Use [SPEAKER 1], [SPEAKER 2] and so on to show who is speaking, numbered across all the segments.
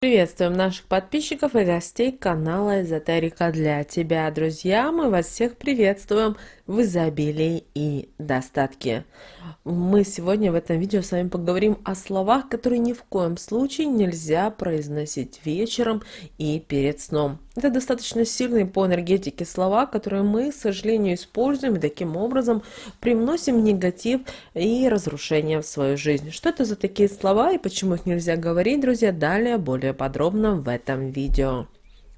[SPEAKER 1] Приветствуем наших подписчиков и гостей канала Эзотерика для тебя, друзья. Мы вас всех приветствуем в изобилии и достатке. Мы сегодня в этом видео с вами поговорим о словах, которые ни в коем случае нельзя произносить вечером и перед сном. Это достаточно сильные по энергетике слова, которые мы, к сожалению, используем и таким образом привносим негатив и разрушение в свою жизнь. Что это за такие слова и почему их нельзя говорить, друзья, далее более подробно в этом видео.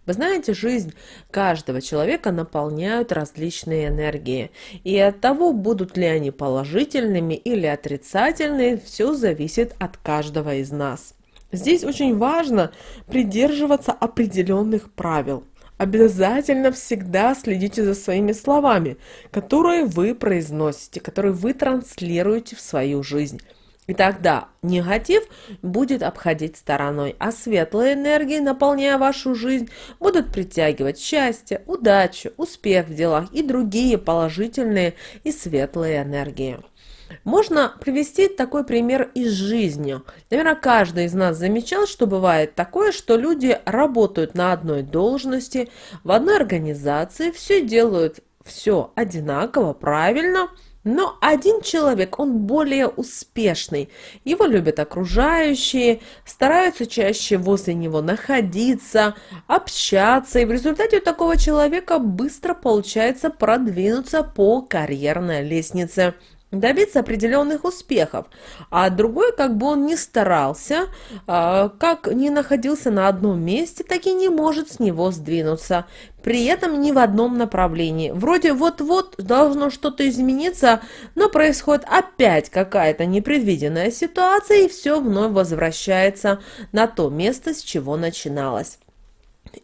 [SPEAKER 1] Вы знаете, жизнь каждого человека наполняют различные энергии, и от того, будут ли они положительными или отрицательными, все зависит от каждого из нас. Здесь очень важно придерживаться определенных правил. Обязательно всегда следите за своими словами, которые вы произносите, которые вы транслируете в свою жизнь. И тогда негатив будет обходить стороной, а светлые энергии, наполняя вашу жизнь, будут притягивать счастье, удачу, успех в делах и другие положительные и светлые энергии. Можно привести такой пример из жизни. Наверное, каждый из нас замечал, что бывает такое, что люди работают на одной должности, в одной организации, все делают все одинаково, правильно, но один человек, он более успешный, его любят окружающие, стараются чаще возле него находиться, общаться, и в результате у такого человека быстро получается продвинуться по карьерной лестнице, добиться определенных успехов, а другой, как бы он ни старался, как ни находился на одном месте, так и не может с него сдвинуться, при этом ни в одном направлении. Вроде вот-вот должно что-то измениться, но происходит опять какая-то непредвиденная ситуация, и все вновь возвращается на то место, с чего начиналось.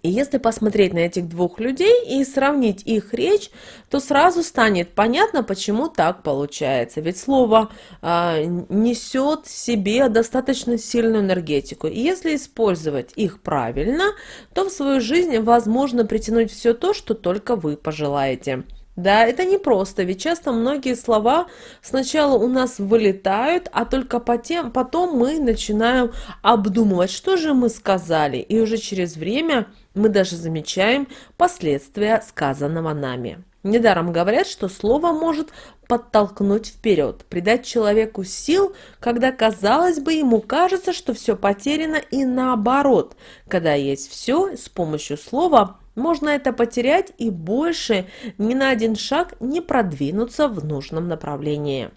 [SPEAKER 1] И если посмотреть на этих двух людей и сравнить их речь, то сразу станет понятно, почему так получается. Ведь слово несет в себе достаточно сильную энергетику. И если использовать их правильно, то в свою жизнь возможно притянуть все то, что только вы пожелаете. Да, это непросто, ведь часто многие слова сначала у нас вылетают, а только потом мы начинаем обдумывать, что же мы сказали, и уже через время мы даже замечаем последствия сказанного нами. Недаром говорят, что слово может подтолкнуть вперед, придать человеку сил, когда, казалось бы, ему кажется, что все потеряно, и наоборот, когда есть все, с помощью слова можно это потерять и больше ни на один шаг не продвинуться в нужном направлении.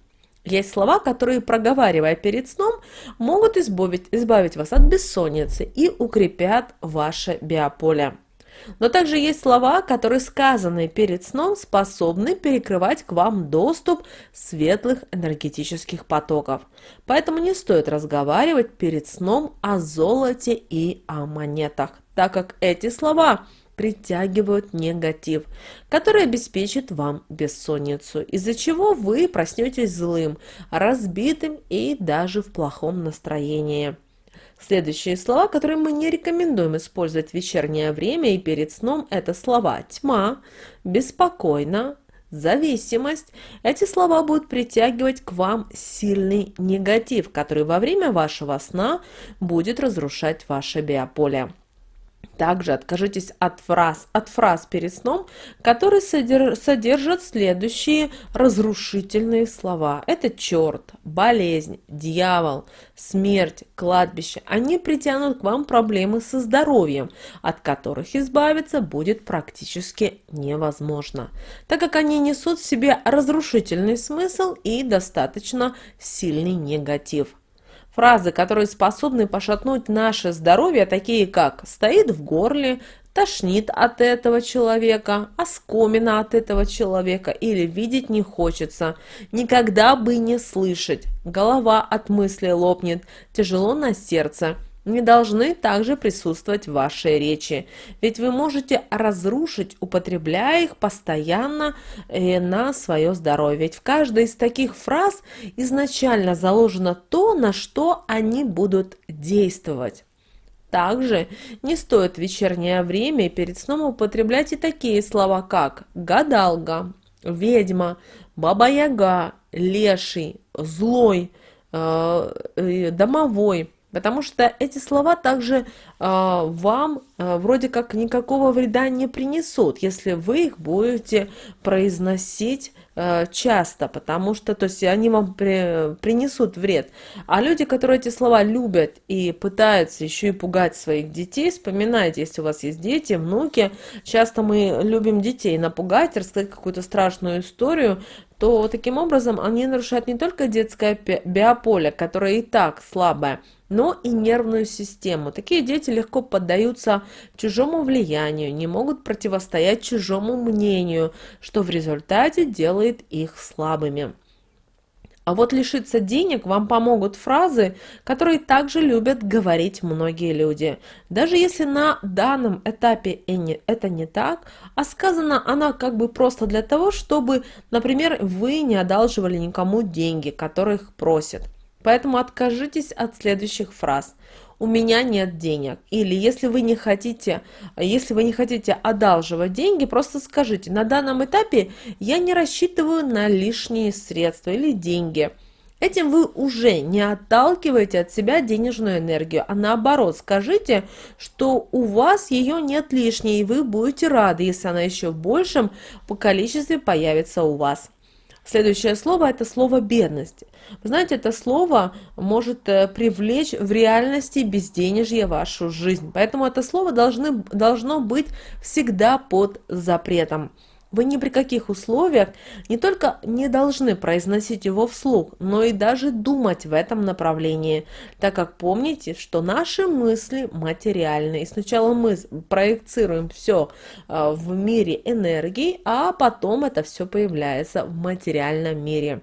[SPEAKER 1] Есть слова, которые, проговаривая перед сном, могут избавить вас от бессонницы и укрепят ваше биополе. Но также есть слова, которые, сказанные перед сном, способны перекрывать к вам доступ светлых энергетических потоков. Поэтому не стоит разговаривать перед сном о золоте и о монетах, так как эти слова притягивают негатив, который обеспечит вам бессонницу, из-за чего вы проснетесь злым, разбитым и даже в плохом настроении. Следующие слова, которые мы не рекомендуем использовать в вечернее время и перед сном, это слова тьма, беспокойно, зависимость. Эти слова будут притягивать к вам сильный негатив, который во время вашего сна будет разрушать ваше биополе. Также откажитесь от фраз перед сном, которые содержат следующие разрушительные слова. Это черт, болезнь, дьявол, смерть, кладбище. Они притянут к вам проблемы со здоровьем, от которых избавиться будет практически невозможно, так как они несут в себе разрушительный смысл и достаточно сильный негатив. Фразы, которые способны пошатнуть наше здоровье, такие как «стоит в горле», «тошнит от этого человека», «оскомина от этого человека» или «видеть не хочется», «никогда бы не слышать», «голова от мысли лопнет», «тяжело на сердце», не должны также присутствовать в вашей речи, ведь вы можете разрушить, употребляя их постоянно на свое здоровье. Ведь в каждой из таких фраз изначально заложено то, на что они будут действовать. Также не стоит в вечернее время и перед сном употреблять и такие слова, как гадалка, ведьма, баба-яга, леший, злой, домовой, Потому что эти слова также вам вроде как никакого вреда не принесут, если вы их будете произносить часто, потому что, то есть, они вам принесут вред. А люди, которые эти слова любят и пытаются еще и пугать своих детей, вспоминайте, если у вас есть дети, внуки, часто мы любим детей напугать, рассказать какую-то страшную историю, то таким образом они нарушают не только детское биополе, которое и так слабое, но и нервную систему. Такие дети легко поддаются чужому влиянию, не могут противостоять чужому мнению, что в результате делает их слабыми. А вот лишиться денег вам помогут фразы, которые также любят говорить многие люди. Даже если на данном этапе это не так, а сказана она как бы просто для того, чтобы, например, вы не одалживали никому деньги, которых просят. Поэтому откажитесь от следующих фраз. У меня нет денег. Или если вы не хотите одалживать деньги, просто скажите, на данном этапе я не рассчитываю на лишние средства или деньги. Этим вы уже не отталкиваете от себя денежную энергию, а наоборот скажите, что у вас ее нет лишней, и вы будете рады, если она еще в большем по количестве появится у вас. Следующее слово – это слово «бедность». Вы знаете, это слово может привлечь в реальности безденежье вашу жизнь. Поэтому это слово должно быть всегда под запретом. Вы ни при каких условиях не только не должны произносить его вслух, но и даже думать в этом направлении, так как помните, что наши мысли материальны. И сначала мы проецируем все в мире энергии, а потом это все появляется в материальном мире.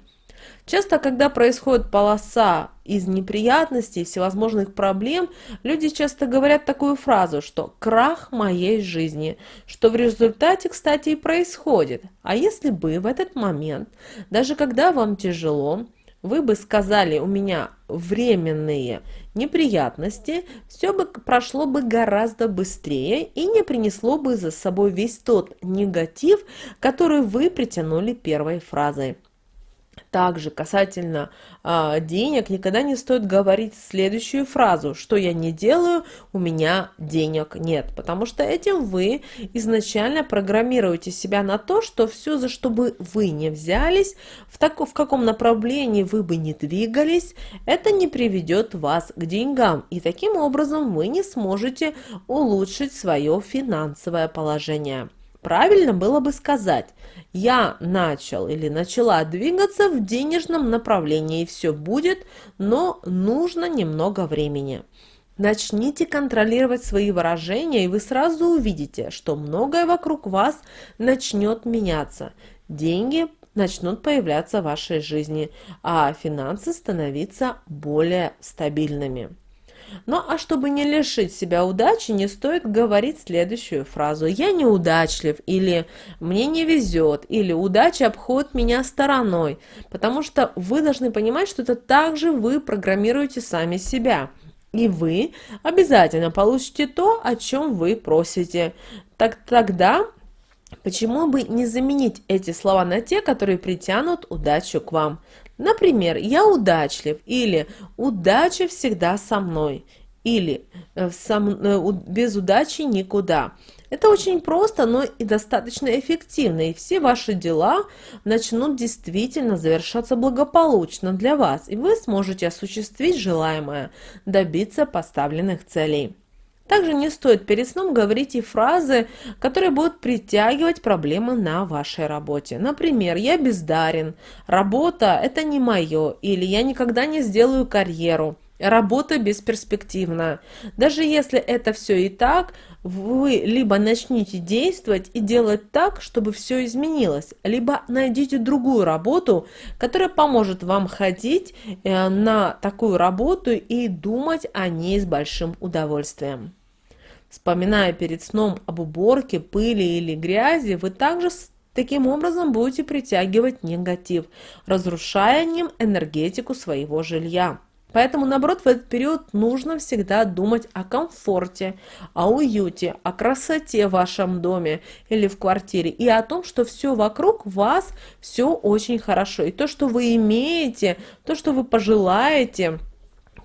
[SPEAKER 1] Часто, когда происходит полоса из неприятностей, всевозможных проблем, люди часто говорят такую фразу, что «крах моей жизни», что в результате, кстати, и происходит. А если бы в этот момент, даже когда вам тяжело, вы бы сказали «у меня временные неприятности», все бы прошло бы гораздо быстрее и не принесло бы за собой весь тот негатив, который вы притянули первой фразой. Также касательно денег никогда не стоит говорить следующую фразу, что я не делаю, у меня денег нет, потому что этим вы изначально программируете себя на то, что все, за что бы вы не взялись, в каком направлении вы бы не двигались, это не приведет вас к деньгам, и таким образом вы не сможете улучшить свое финансовое положение. Правильно было бы сказать, я начал или начала двигаться в денежном направлении, и все будет, но нужно немного времени. Начните контролировать свои выражения, и вы сразу увидите, что многое вокруг вас начнет меняться. Деньги начнут появляться в вашей жизни, а финансы становиться более стабильными. Ну а чтобы не лишить себя удачи, не стоит говорить следующую фразу «я неудачлив» или «мне не везет» или «удача обходит меня стороной», потому что вы должны понимать, что это также вы программируете сами себя. И вы обязательно получите то, о чем вы просите. Тогда почему бы не заменить эти слова на те, которые притянут удачу к вам? Например, «я удачлив» или «удача всегда со мной» или «без удачи никуда». Это очень просто, но и достаточно эффективно, и все ваши дела начнут действительно завершаться благополучно для вас, и вы сможете осуществить желаемое, добиться поставленных целей. Также не стоит перед сном говорить и фразы, которые будут притягивать проблемы на вашей работе. Например, «я бездарен», «работа – это не мое» или «я никогда не сделаю карьеру», «работа бесперспективна». Даже если это все и так, вы либо начните действовать и делать так, чтобы все изменилось, либо найдите другую работу, которая поможет вам ходить на такую работу и думать о ней с большим удовольствием. Вспоминая перед сном об уборке, пыли или грязи, вы также таким образом будете притягивать негатив, разрушая им энергетику своего жилья. Поэтому, наоборот, в этот период нужно всегда думать о комфорте, о уюте, о красоте в вашем доме или в квартире и о том, что все вокруг вас, все очень хорошо. И то, что вы имеете, то, что вы пожелаете,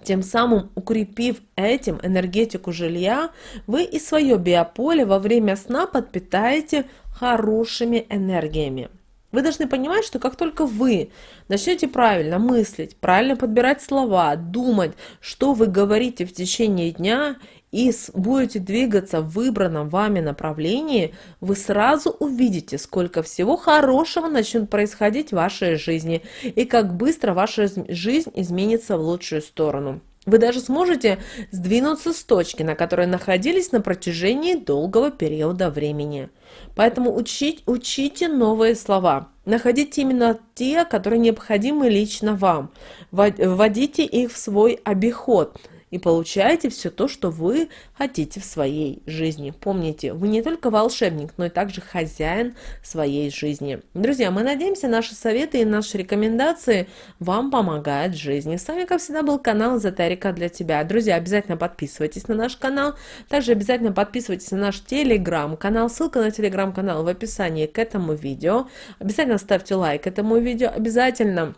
[SPEAKER 1] Тем самым, укрепив этим энергетику жилья, вы и свое биополе во время сна подпитаете хорошими энергиями. Вы должны понимать, что как только вы начнете правильно мыслить, правильно подбирать слова, думать, что вы говорите в течение дня, и будете двигаться в выбранном вами направлении, вы сразу увидите, сколько всего хорошего начнет происходить в вашей жизни, и как быстро ваша жизнь изменится в лучшую сторону. Вы даже сможете сдвинуться с точки, на которой находились на протяжении долгого периода времени. Поэтому учите новые слова. Находите именно те, которые необходимы лично вам. Вводите их в свой обиход. И получаете все то, что вы хотите в своей жизни. Помните, вы не только волшебник, но и также хозяин своей жизни. Друзья, мы надеемся, наши советы и наши рекомендации вам помогают в жизни. С вами, как всегда, был канал Эзотерика для тебя. Друзья, обязательно подписывайтесь на наш канал. Также обязательно подписывайтесь на наш телеграм-канал. Ссылка на телеграм-канал в описании к этому видео. Обязательно ставьте лайк этому видео. Обязательно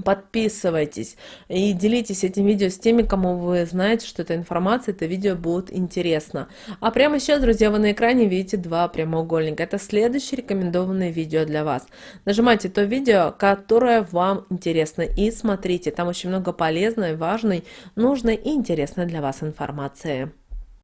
[SPEAKER 1] подписывайтесь и делитесь этим видео с теми, кому вы знаете, что эта информация, это видео будет интересно. А прямо сейчас, друзья, вы на экране видите два прямоугольника. Это следующее рекомендованное видео для вас. Нажимайте то видео, которое вам интересно, и смотрите. Там очень много полезной, важной, нужной и интересной для вас информации.